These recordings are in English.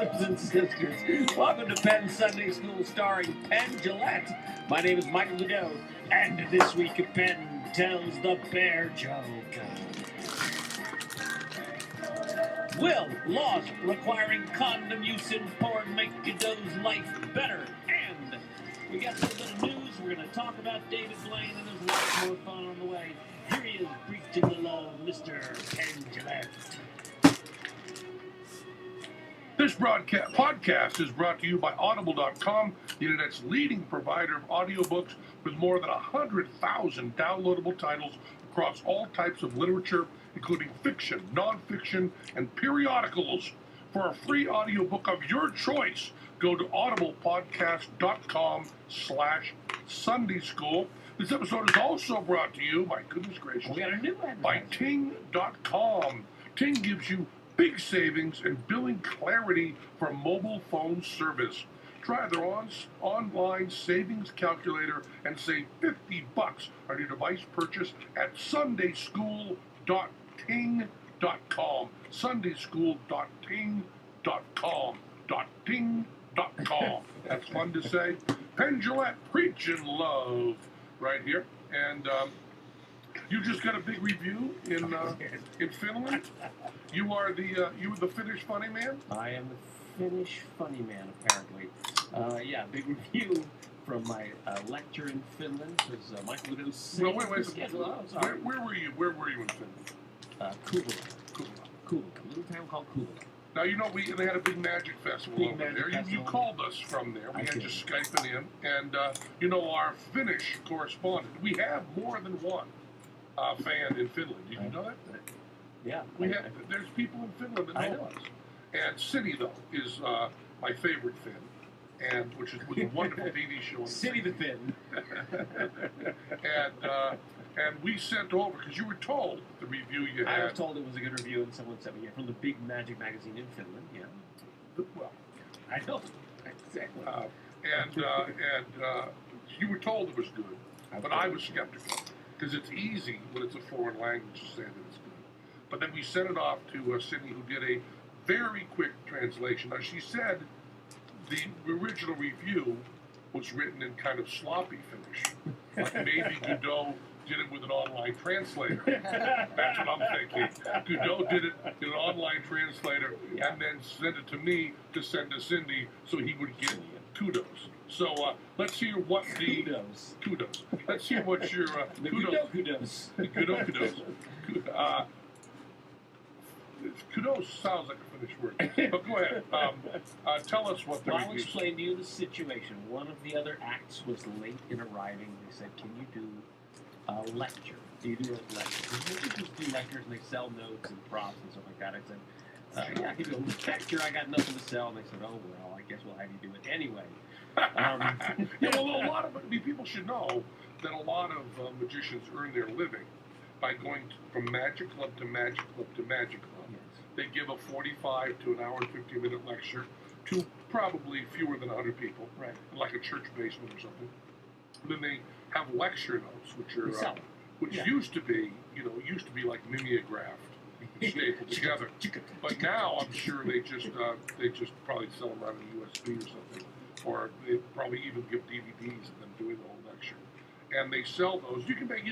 brothers and sisters. Welcome to Penn Sunday School starring Penn Gillette. My name is Michael Godot, and this week Penn tells the bear joke. Will laws requiring condom use in porn make Godot's life better? And we got a little bit of news. We're going to talk about David Blaine, and there's lots more fun on the way. Here he is, preaching the law, Mr. Penn Gillette. This podcast is brought to you by Audible.com, the internet's leading provider of audiobooks with more than 100,000 downloadable titles across all types of literature, including fiction, nonfiction, and periodicals. For a free audiobook of your choice, go to audiblepodcast.com/Sunday School. This episode is also brought to you, my goodness gracious, We got a new one. by Ting.com. Ting gives you big savings and billing clarity for mobile phone service. Try their online savings calculator and save $50 on your device purchase at sundayschool.ting.com. sundayschool.ting.com. Ting.com. That's fun to say. Penn Gillette, preaching love right here. And you just got a big review in Finland. You were the Finnish funny man? I am the Finnish funny man, apparently. Big review from my lecture in Finland. Because Michael Godot Well, wait. schedule. Oh, sorry. Where were you? Where were you in Finland? Kula. A little town called Kula. Now, you know, they had a big magic festival Big over magic there. You festival. called us from there. We I had did. you Skyping in. And, our Finnish correspondent, we have more than one fan in Finland. Did you know that? Yeah. There's people in Finland that know us. And City, though, is my favorite Finn, which was a wonderful TV show. City the Finn. And we sent over, because you were told the review you had. I was told it was a good review, and someone sent me from the big magic magazine in Finland. Yeah. Well, I know. Exactly. You were told it was good, but I was skeptical, because it's easy when it's a foreign language to say that it's good. But then we sent it off to Sydney, who did a very quick translation. Now, she said the original review was written in kind of sloppy Finnish. Like maybe Godot did it with an online translator. That's what I'm thinking. Godot did it in an online translator and then sent it to me to send to Cindy so he would get kudos. So let's hear what the... Kudos. Let's hear what your... Kudos. Kudos sounds like a Finnish word. But go ahead. Tell us what the I'll reviews... explain to you the situation. One of the other acts was late in arriving. They said, can you do a lecture? Do you do a lecture? Because they just do lectures and they sell notes and props and stuff like that. I said, I can do a lecture. I got nothing to sell. And they said, oh, well, I guess we'll have you do it anyway. A lot of people should know that a lot of magicians earn their living by going from magic club to magic club to magic club. Yes. They give a 45 to an hour and 15-minute lecture to probably fewer than 100 people, Right. like a church basement or something. And then they have lecture notes, which are used to be like mimeographed, stapled together. But now I'm sure they just probably sell them out of USB or something, or they probably even give DVDs of them doing the whole lecture. And they sell those. You can make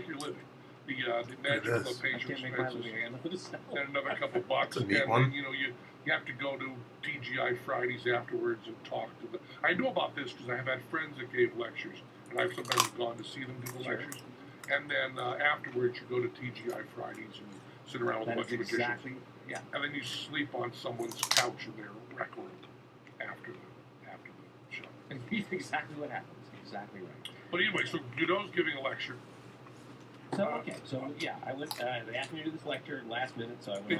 your living. The magic club pays your expenses and another couple bucks, and then you have to go to TGI Fridays afterwards and talk to them. I know about this because I have had friends that gave lectures, and I've sometimes gone to see them do the lectures. And then afterwards, you go to TGI Fridays and sit around with a bunch of magicians. Yeah. And then you sleep on someone's couch in their rec room after the show. And that's exactly what happens. Exactly right. But anyway, so Godot's giving a lecture. I went. They asked me to do this lecture last minute, so I went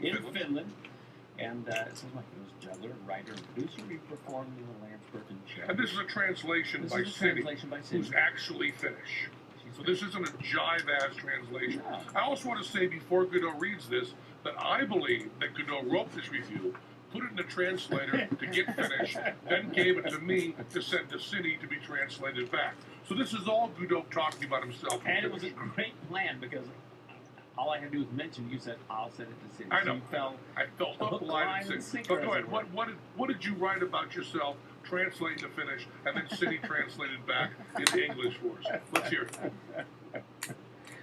In Finland. And it says Michael was juggler, writer, and producer. He performed in the Landsbergen show. And this is a translation by Cindy, who's actually Finnish. So this isn't a jive-ass translation. No. I also want to say before Godot reads this that I believe that Godot wrote this review, put it in a translator to get finished, then gave it to me to send to Cindy to be translated back. So this is all Godot talking about himself. And it was a great plan because all I had to do was mention. You said I'll send it to Cindy. I know. So you fell. I felt hook, line, and sinker. But go ahead. What did you write about yourself? Translate to Finnish, and then Cindy translated back into English for us. Let's hear it.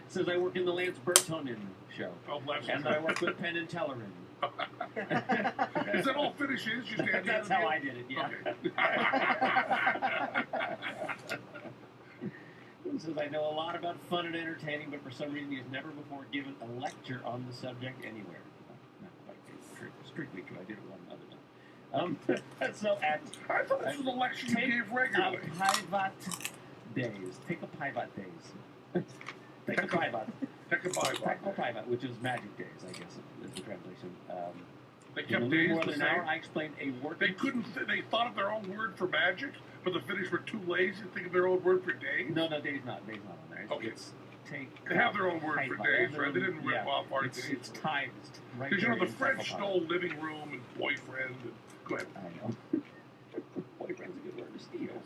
Says I work in the Lance Bertonen show. Oh, bless and I work with Penn and Tellerin. Is that all Finnish is? You stand That's how I did it, yeah. Okay. It says I know a lot about fun and entertaining, but for some reason he has never before given a lecture on the subject anywhere. Not quite strictly true. I did it one other time. So I thought this was a lecture you gave regularly. Pivat days. Take a Pivat days. Take a Pivat. Take a Pivat, which is magic days, I guess is the translation. They kept days more the than same. an hour, I explained a work. They couldn't. They thought of their own word for magic, but the Finnish were too lazy to think of their own word for days. No, days not on there. Okay. They have their own word for days, right? They didn't rip off our days. It's tied. Right. Because the French stole living room and boyfriend. And, go ahead. I know. Boyfriend's a good word to steal.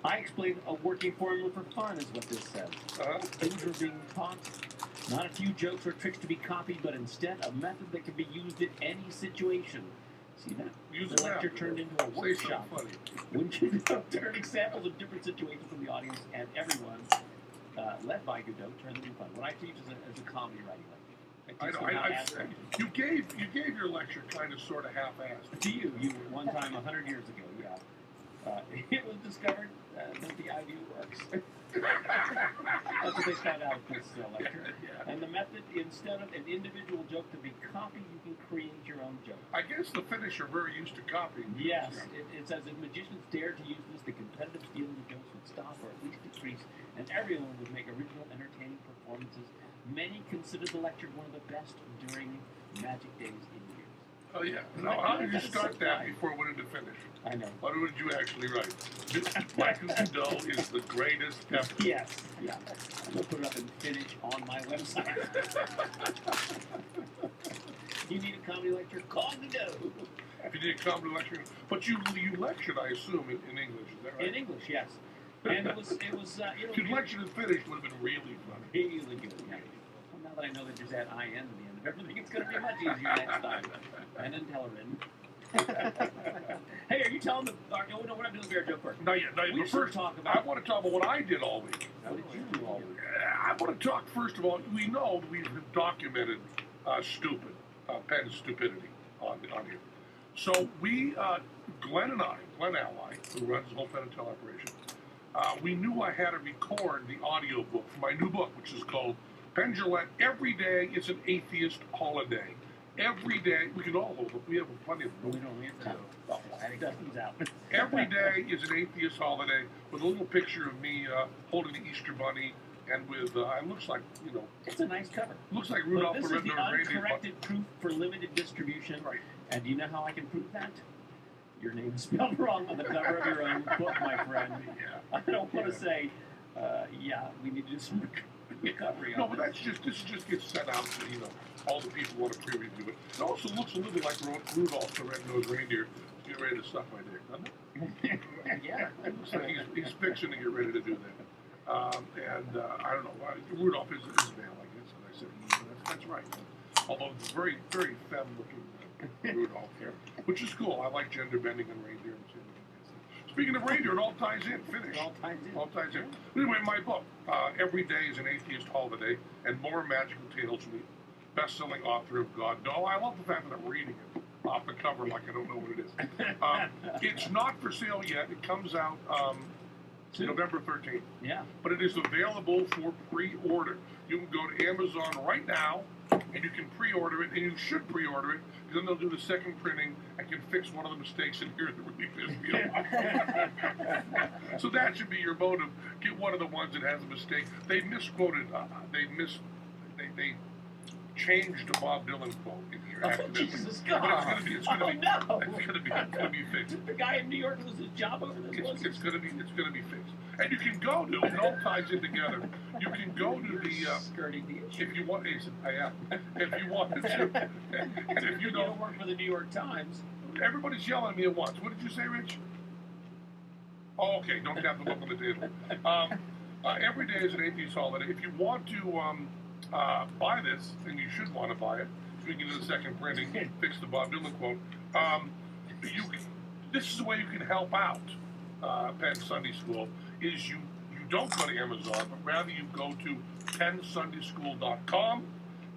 I explained a working formula for fun is what this says. Things are being taught. Not a few jokes or tricks to be copied, but instead a method that can be used in any situation. See that? The lecture turned into a workshop. Wouldn't you turn examples of different situations from the audience and everyone, led by Godot, turn them into fun. What I teach is a comedy writing lecture. You gave your lecture kind of sort of half-assed. To you one time 100 years ago, yeah. It was discovered that the idea works. That's what they found out at this lecture. Yeah. And the method, instead of an individual joke to be copied, you can create your own joke. I guess the Finnish are very used to copying. Yes. It says if magicians dared to use this, the competitive stealing of jokes would stop or at least decrease, and everyone would make original, entertaining performances. Many consider the lecture one of the best during Magic Days in years. Oh, yeah. Now, how did you start that before it went into Finnish? I know. What did you actually write? Michael Godot is the greatest ever. Yes. Yeah. I'm going to put it up in Finnish on my website. You need a comedy lecture? Call Godot. If you need a comedy lecture, but you lectured, I assume, in English. Is that right? In English, yes. And it was. If you lectured in Finnish, it would have been really fun. Really good. Yeah. Well, now that I know that there's that IN at the end of everything, it's going to be much easier next time. And then Tellerin. Hey, are you telling them? No, we're not doing the bear joke first. Not yet. We But should first, talk about. I want to talk about what I did all week. What did you do all week? I want to talk, first of all, we know we've documented stupid, Penn's stupidity on here. So we, Glenn Ally, who runs the whole Penn and Tell operation, we knew I had to record the audio book for my new book, which is called Penn Jillette, Every Day is an Atheist Holiday. Every day, we can all hold them. We have plenty of them. We don't have to. Dustin's out. Every day is an atheist holiday with a little picture of me holding the Easter Bunny and with, it looks like, It's a nice cover. Looks like Rudolph the This is the Red-Nosed Reindeer. uncorrected proof for limited distribution. Right. And do you know how I can prove that? Your name is spelled wrong on the cover of your own book, my friend. Yeah. I don't want to say, we need to do some recovery on No, but this just gets sent out to, all the people who want to pre-review it. It also looks a little bit like Rudolph the Red-Nosed Reindeer getting ready to suck my dick, doesn't it? Yeah. It looks like he's fixing to get ready to do that. I don't know. Rudolph is a male, I guess, and I said he, but that's right. Although it's very, very femme-looking Rudolph here, which is cool. I like gender bending and reindeer. Speaking of reindeer, it all ties in. Finish. It all ties in. Anyway, my book, Every Day is an Atheist Holiday, and More Magical Tales from the best-selling author of God. No, I love the fact that I'm reading it off the cover like I don't know what it is. It's not for sale yet. It comes out November 13th. Yeah. But it is available for pre-order. You can go to Amazon right now, and you can pre-order it, and you should pre-order it, because then they'll do the second printing and can fix one of the mistakes in here that really pissed me off. So that should be your motive. Get one of the ones that has a mistake. They misquoted. They changed a Bob Dylan quote in here. Oh, Jesus God. But it's gonna be fixed. The guy in New York lose his job over this? It's gonna be fixed. And you can go to, it all ties in together. You can go to the skirting the issue. if you want. I am. If you wanted to, and if you don't work for the New York Times. Everybody's yelling at me at once. What did you say, Rich? Oh, okay. Don't tap the book on the table. Every day is an atheist holiday. If you want to buy this, and you should want to buy it. Speaking of the second printing, fix the Bob Dylan quote. This is the way you can help out Penn Sunday School. Is you don't go to Amazon, but rather you go to PennSundaySchool.com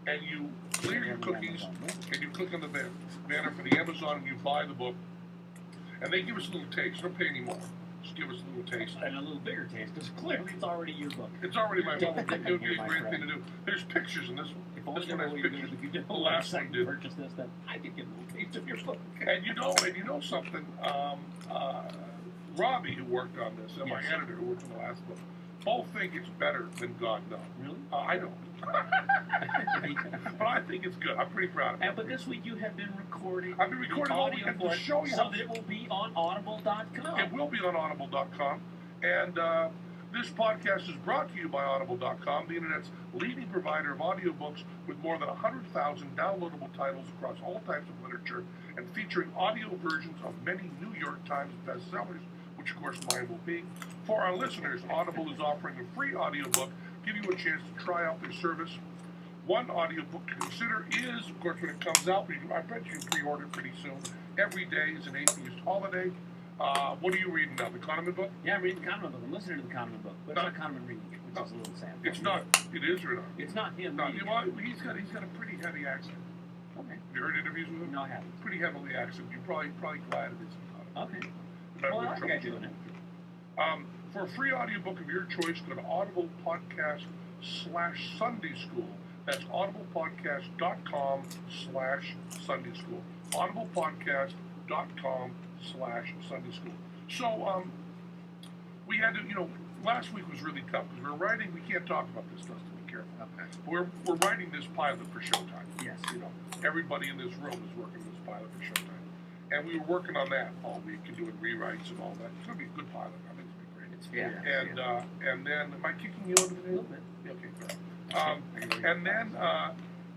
and you clear your cookies and you click on the banner for the Amazon and you buy the book. And they give us a little taste. Don't pay any more. Just give us a little taste. And a little bigger taste, because clearly it's already your book. It's already my book. Double It would be dipping a here, great my thing to do. There's pictures in this one. If only This one has pictures. if you did The last one did. purchase this, then I could get a little taste of your book. And you know something. Robbie, who worked on this, and my Yes. editor, who worked on the last book, both think it's better than God Knows. Really? I don't. But I think it's good. I'm pretty proud of it. But this week you have been recording. I've been recording the all audio weekend for to it, show you so how- that it will be on Audible.com. It will be on Audible.com. And this podcast is brought to you by Audible.com, the Internet's leading provider of audiobooks with more than 100,000 downloadable titles across all types of literature and featuring audio versions of many New York Times bestsellers, which of course mine will be. For our listeners, Audible is offering a free audiobook, give you a chance to try out their service. One audiobook to consider is, of course, when it comes out, I bet you can pre-order pretty soon. Every Day is an Atheist Holiday. What are you reading now? The Kahneman book? Yeah, I'm reading the Kahneman book. I'm listening to the Kahneman book, but it's not Kahneman reading it, which is a little sad. It's not. It is or not? It's not him. No, reading well, he's got a pretty heavy accent. it. Okay. Have you heard interviews with him? No, I haven't. Pretty heavily accent. You're probably glad it isn't Kahneman. Okay. But Well, we're I think I do it. For a free audiobook of your choice, go to Audible Podcast/Sunday School. That's audiblepodcast.com/Sunday School. audiblepodcast.com/Sunday School. So, we had to, last week was really tough because we're writing, we can't talk about this stuff, to be careful. Okay. We're writing this pilot for Showtime. Yes. Everybody in this room is working this pilot for Showtime. And we were working on that all week and doing rewrites and all that. It's going to be a good pilot. I think it's going to be great. It's And then, am I kicking you over the a little bit. Okay, good. And then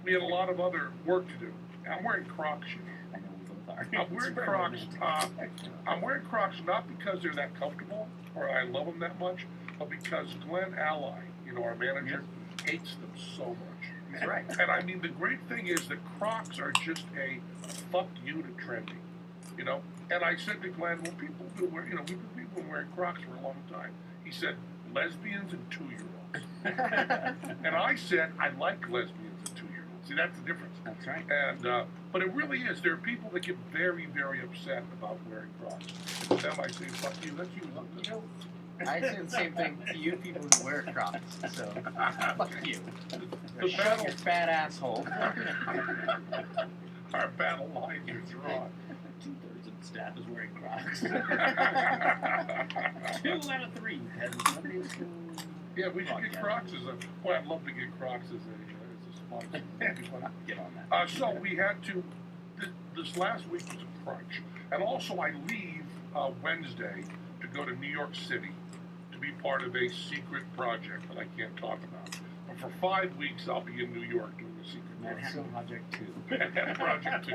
we had a lot of other work to do. I'm wearing Crocs, I know we both are. I'm wearing It's very Crocs. romantic. I'm wearing Crocs not because they're that comfortable or I love them that much, but because Glenn Ally, our manager, hates them so much. He's right. And I mean, the great thing is that Crocs are just a fuck you to trendy, And I said to Glenn, well, people have been wearing, we've been wearing Crocs for a long time. He said, lesbians and 2-year-olds. And I said, I like lesbians and 2-year-olds. See, that's the difference. That's right. And but it really is. There are people that get very, very upset about wearing Crocs. And to them, I say, fuck you. That's you. I say the same thing to you people who wear Crocs. So, fuck you. The Shut battle, your fat asshole. our battle lines are drawn. 2/3 of the staff is wearing Crocs. 2 out of 3 has nothing to. Yeah, we should get Crocs as a. Boy, I'd love to get Crocs as a sponsor. That'd be fun. Get on that. So we had to. This last week was a crunch, and also I leave Wednesday to go to New York City to be part of a secret project that I can't talk about. But for 5 weeks, I'll be in New York doing a secret Manhattan Project 2. Manhattan Project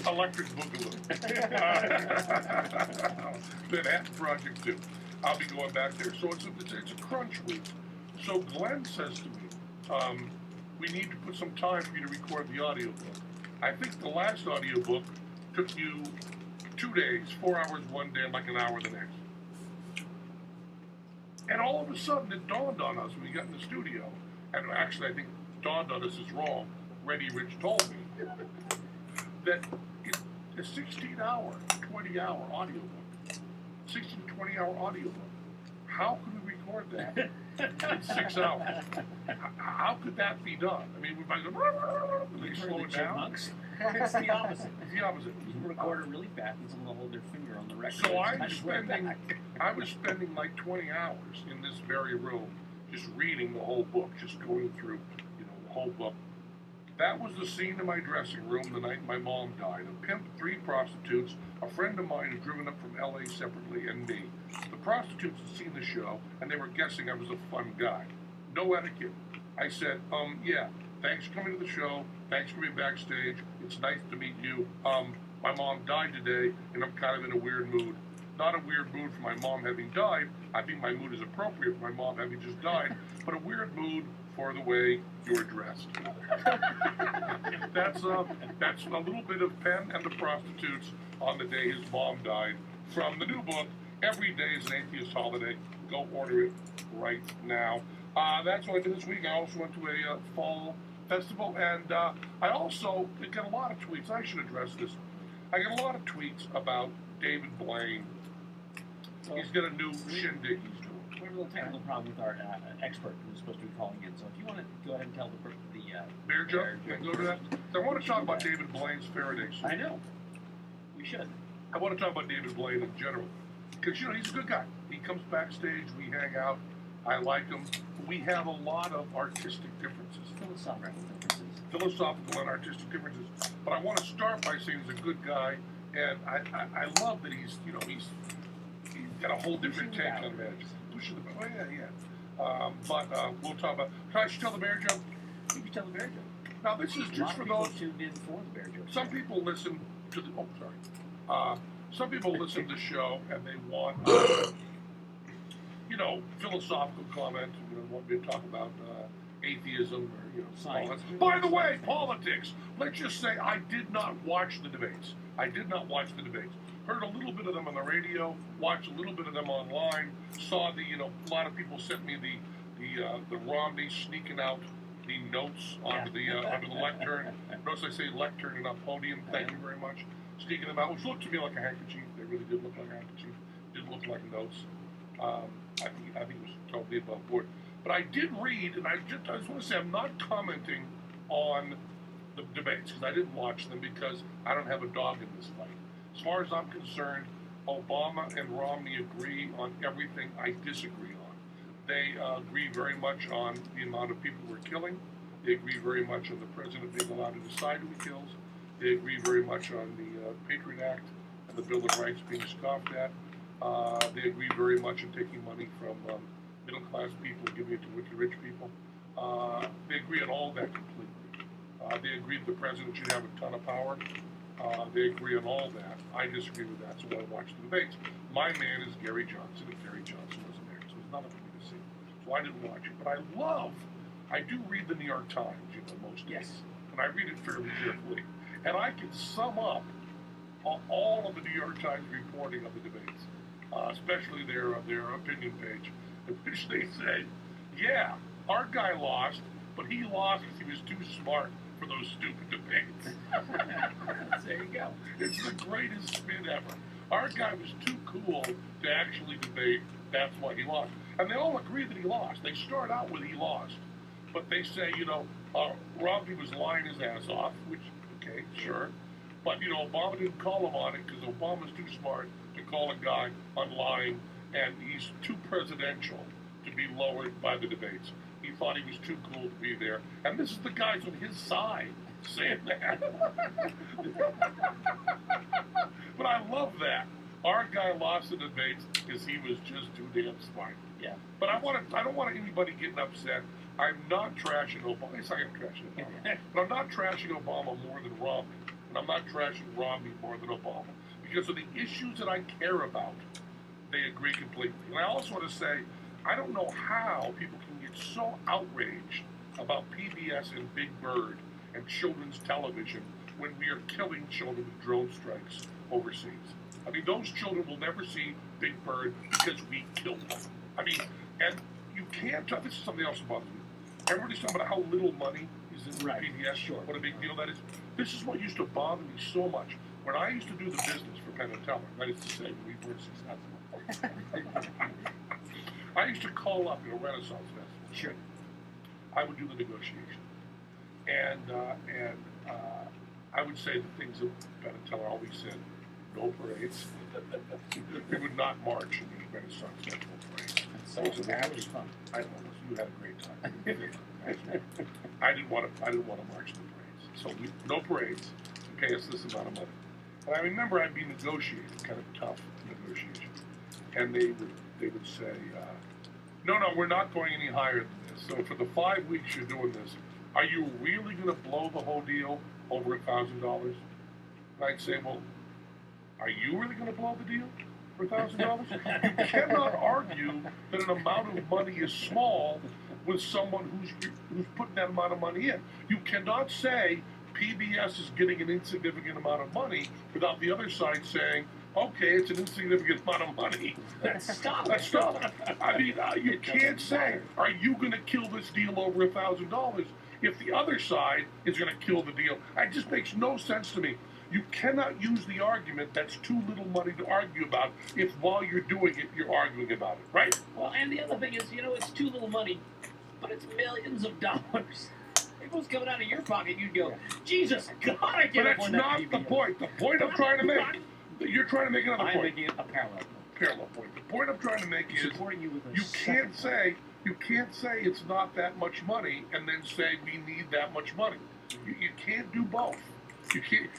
2. Electric Boogaloo. Manhattan Project 2. I'll be going back there. So it's a crunch week. So Glenn says to me, we need to put some time for you to record the audiobook. I think the last audiobook took you 2 days, 4 hours one day, and like an hour the next. And all of a sudden it dawned on us when we got in the studio, and actually I think dawned on us is wrong, Reddy Rich told me, that it's a 16-hour, 20-hour audiobook. 16 to 20-hour audiobook. How could we record that in 6 hours? How could that be done? I mean, we might go, we slow it down. It's the opposite. It's the opposite. You record it really fast and someone will hold their finger on the record. So I was spending like 20 hours in this very room just reading the whole book, just going through, the whole book. That was the scene in my dressing room the night my mom died. A pimp, 3 prostitutes, a friend of mine had driven up from L.A. separately, and me. The prostitutes had seen the show, and they were guessing I was a fun guy. No etiquette. I said, yeah, thanks for coming to the show. Thanks for being backstage. It's nice to meet you. My mom died today, and I'm kind of in a weird mood. Not a weird mood for my mom having died. I think my mood is appropriate for my mom having just died, but a weird mood for the way you're dressed. That's a little bit of Penn and the Prostitutes on the day his mom died from the new book, Every Day is an Atheist Holiday. Go order it right now. That's what I did this week. I also went to a fall festival, and I also got a lot of tweets. I should address this. I got a lot of tweets about David Blaine. He's got a new shindig he's doing. We're a little technical problem with our expert who's supposed to be calling in. So if you want to go ahead and tell the Bear joke? Can I go to that? So I want to talk about David Blaine's Faraday suit. I know. We should. I want to talk about David Blaine in general. Because, he's a good guy. He comes backstage, we hang out, I like him. We have a lot of artistic differences. Philosophical and artistic differences. But I want to start by saying he's a good guy, and I love that he's got a whole different take on magic. Oh, yeah. But we'll talk about. Can I tell the bear joke? You can tell the bear joke. Now, this is just for those. Tuned in for the bear joke. Some people listen to the. Oh, sorry. Some people listen to the show and they want, philosophical comment. Want me to talk about atheism or science. By the way, politics. Let's just say I did not watch the debates. Heard a little bit of them on the radio. Watched a little bit of them online. Saw a lot of people sent me the Romney sneaking out the notes onto the lectern. Notice I say lectern and not podium. Thank you very much. Sneaking them out, which looked to me like a handkerchief. They really did look like a handkerchief. Didn't look like notes. I think it was totally above board. But I did read, and I just want to say I'm not commenting on the debates because I didn't watch them because I don't have a dog in this fight. As far as I'm concerned, Obama and Romney agree on everything I disagree on. They agree very much on the amount of people we're killing. They agree very much on the president being allowed to decide who he kills. They agree very much on the Patriot Act and the Bill of Rights being scoffed at. They agree very much on taking money from middle-class people and giving it to wicked rich people. They agree on all that completely. They agree that the president should have a ton of power. They agree on all that. I disagree with that, so I watched the debates. My man is Gary Johnson, and Gary Johnson wasn't there, so it's nothing for me to see. So I didn't watch it. But I do read the New York Times, most days. And I read it fairly carefully. And I can sum up all of the New York Times reporting of the debates, especially their opinion page, in which they say, yeah, our guy lost, but he lost because he was too smart for those stupid debates. There you go. It's the greatest spin ever. Our guy was too cool to actually debate, that's why he lost. And they all agree that he lost. They start out with he lost. But they say, Romney was lying his ass off, which, okay, sure. But, Obama didn't call him on it because Obama's too smart to call a guy on lying, and he's too presidential to be lowered by the debates. He thought he was too cool to be there. And this is the guys on his side saying that. But I love that. Our guy lost the debates because he was just too damn smart. Yeah. But I don't want anybody getting upset. I'm not trashing Obama. Yes, I am trashing Obama. But I'm not trashing Obama more than Romney. And I'm not trashing Romney more than Obama. Because of the issues that I care about, they agree completely. And I also want to say, I don't know how people can get so outraged about PBS and Big Bird and children's television when we are killing children with drone strikes overseas. I mean, those children will never see Big Bird because we killed them. I mean, and you can't talk, this is something else that bothers me. Everybody's talking about how little money is in PBS. Sure. What a big deal that is. This is what used to bother me so much. When I used to do the business for Penn and Teller, that is to say, when we weren't successful, I used to call up a Renaissance Festival. Sure. I would do the negotiation. And I would say the things that Penn and Teller always said, no parades. We would not march in the Renaissance Festival parade. That was an absolute fun. I know, you had a great time. I didn't want to march in the parades. So no parades. You pay us this amount of money. And I remember I'd be negotiating, kind of tough negotiation. And they would say, no, we're not going any higher than this. So for the 5 weeks you're doing this, are you really going to blow the whole deal over $1,000? And I'd say, well, are you really going to blow the deal for $1,000? You cannot argue that an amount of money is small with someone who's putting that amount of money in. You cannot say PBS is getting an insignificant amount of money without the other side saying, okay, it's an insignificant amount of money. Stop. Let's stop. I mean, you can't say, are you going to kill this deal over $1,000 if the other side is going to kill the deal? It just makes no sense to me. You cannot use the argument that's too little money to argue about if while you're doing it, you're arguing about it, right? Well, and the other thing is, it's too little money, but it's millions of dollars. If it was coming out of your pocket, you'd go, Jesus God, I But can't that's afford not that the PBS. point. The point I'm trying to make, you're trying to make another I'm point. making a parallel. Parallel point. The point I'm trying to make is Supporting you with a you second can't say it's not that much money and then say we need that much money. You can't do both. You can't.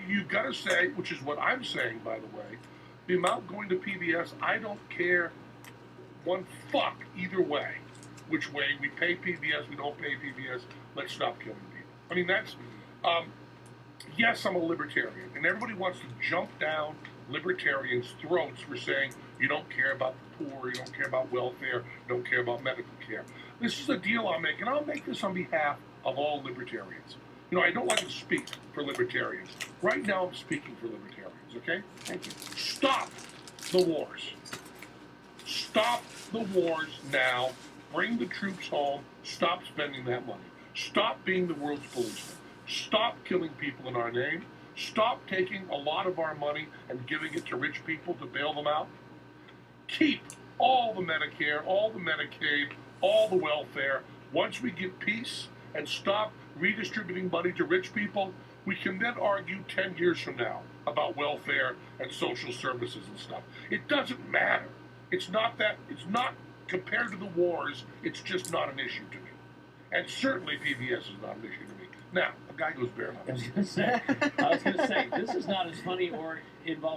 You got to say, which is what I'm saying, by the way, the amount going to PBS. I don't care one fuck either way. Which way we pay PBS, we don't pay PBS. Let's stop killing people. I mean that's. Yes, I'm a libertarian, and everybody wants to jump down libertarians' throats for saying you don't care about the poor, you don't care about welfare, you don't care about medical care. This is a deal I'll make, and I'll make this on behalf of all libertarians. I don't like to speak for libertarians. Right now, I'm speaking for libertarians, okay? Thank you. Stop the wars. Stop the wars now. Bring the troops home. Stop spending that money. Stop being the world's policeman. Stop killing people in our name. Stop taking a lot of our money and giving it to rich people to bail them out. Keep all the Medicare, all the Medicaid, all the welfare. Once we get peace and stop redistributing money to rich people, we can then argue 10 years from now about welfare and social services and stuff. It doesn't matter. It's not compared to the wars, it's just not an issue to me. And certainly PBS is not an issue to me. Now, a guy goes bare I was going to say, this is not as funny or involved